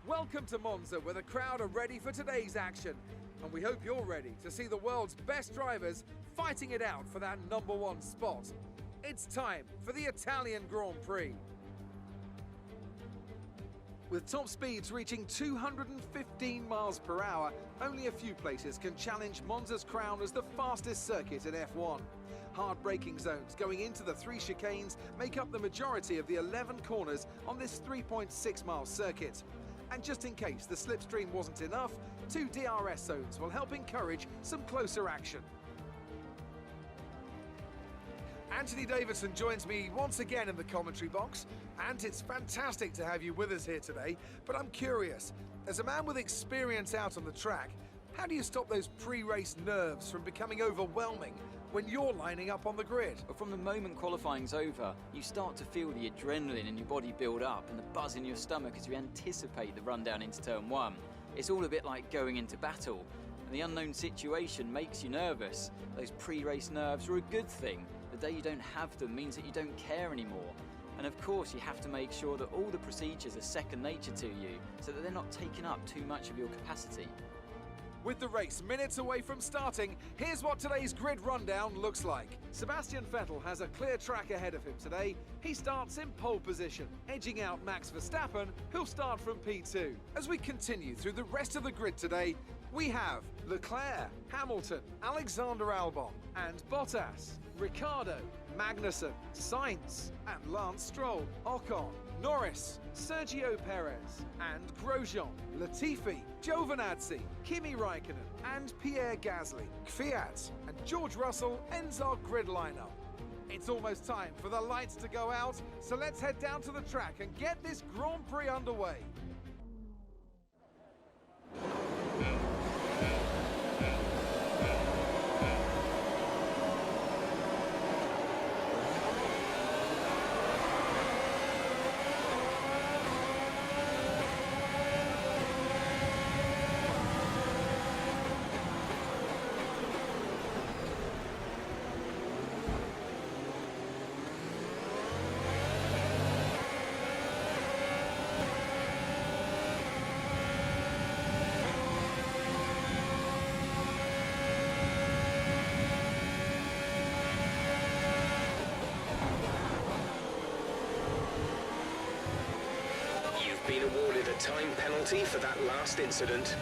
Welcome to Monza, where the crowd are ready for today's action. And we hope you're ready to see the world's best drivers fighting it out for that #1 spot. It's time for the Italian Grand Prix. With top speeds reaching 215 miles per hour, only a few places can challenge Monza's crown as the fastest circuit in F1. Hard braking zones going into the 3 chicanes make up the majority of the 11 corners on this 3.6-mile circuit. And just in case the slipstream wasn't enough, 2 DRS zones will help encourage some closer action. Anthony Davidson joins me once again in the commentary box, and it's fantastic to have you with us here today. But I'm curious, as a man with experience out on the track, how do you stop those pre-race nerves from becoming overwhelming when you're lining up on the grid? But from the moment qualifying's over, you start to feel the adrenaline in your body build up and the buzz in your stomach as you anticipate the run down into turn 1. It's all a bit like going into battle, and the unknown situation makes you nervous. Those pre-race nerves are a good thing. The day you don't have them means that you don't care anymore. And of course, you have to make sure that all the procedures are second nature to you so that they're not taking up too much of your capacity. With the race minutes away from starting, here's what today's grid rundown looks like. Sebastian Vettel has a clear track ahead of him today. He starts in pole position, edging out Max Verstappen, who'll start from P2. As we continue through the rest of the grid today, we have Leclerc, Hamilton, Alexander Albon, and Bottas, Ricciardo, Magnussen, Sainz, and Lance Stroll, Ocon, Norris, Sergio Perez, and Grosjean, Latifi, Giovinazzi, Kimi Raikkonen, and Pierre Gasly. Kvyat and George Russell ends our grid lineup. It's almost time for the lights to go out, so let's head down to the track and get this Grand Prix underway. Been awarded a time penalty for that last incident.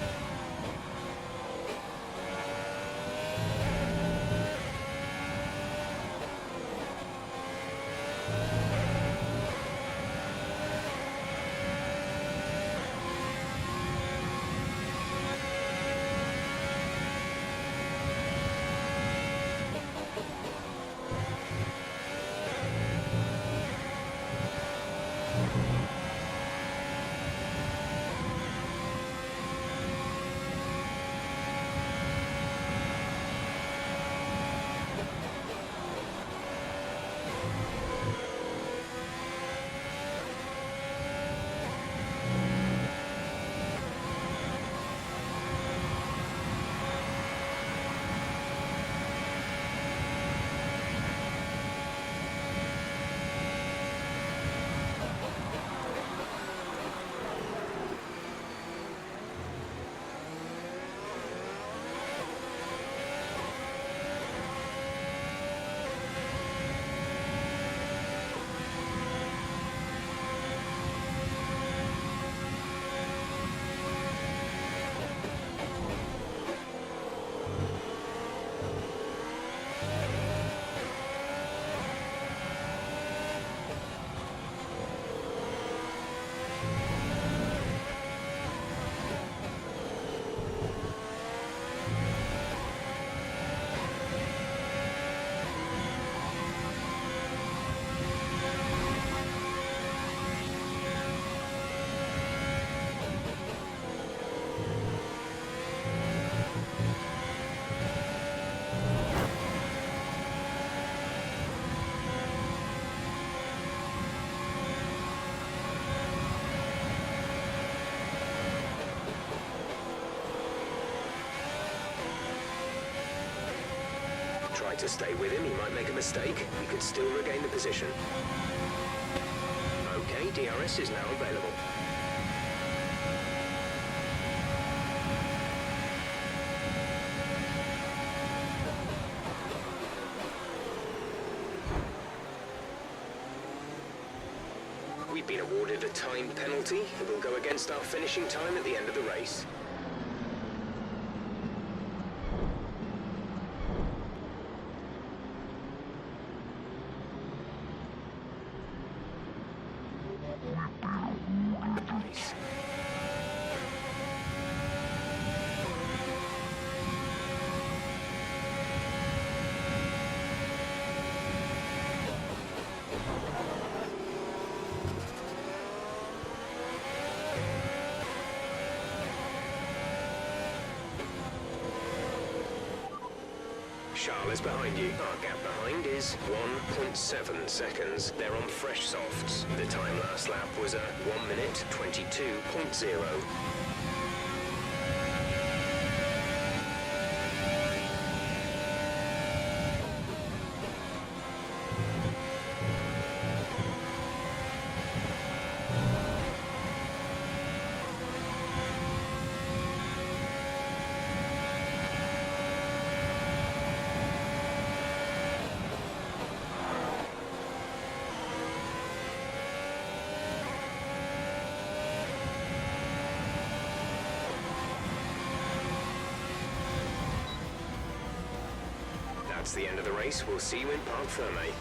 Try to stay with him, he might make a mistake. He could still regain the position. Okay, DRS is now available. We've been awarded a time penalty. It will go against our finishing time at the end of the race. Charles is behind you. Our gap behind is 1.7 seconds. They're on fresh softs. The time last lap was a 1 minute 22.0. That's the end of the race. We'll see you in Parc Fermé.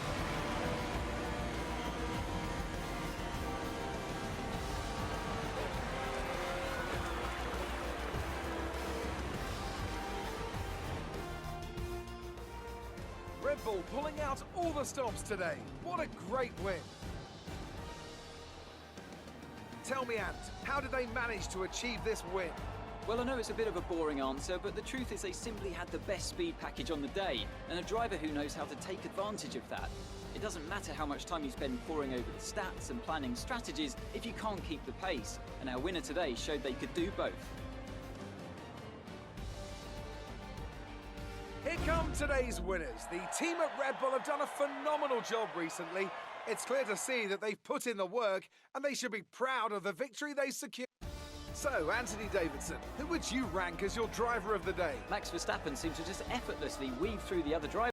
Red Bull pulling out all the stops today. What a great win. Tell me, Ant, how did they manage to achieve this win? Well, I know it's a bit of a boring answer, but the truth is they simply had the best speed package on the day, and a driver who knows how to take advantage of that. It doesn't matter how much time you spend poring over the stats and planning strategies if you can't keep the pace, and our winner today showed they could do both. Here come today's winners. The team at Red Bull have done a phenomenal job recently. It's clear to see that they've put in the work, and they should be proud of the victory they secured. So, Anthony Davidson, who would you rank as your driver of the day? Max Verstappen seemed to just effortlessly weave through the other drivers.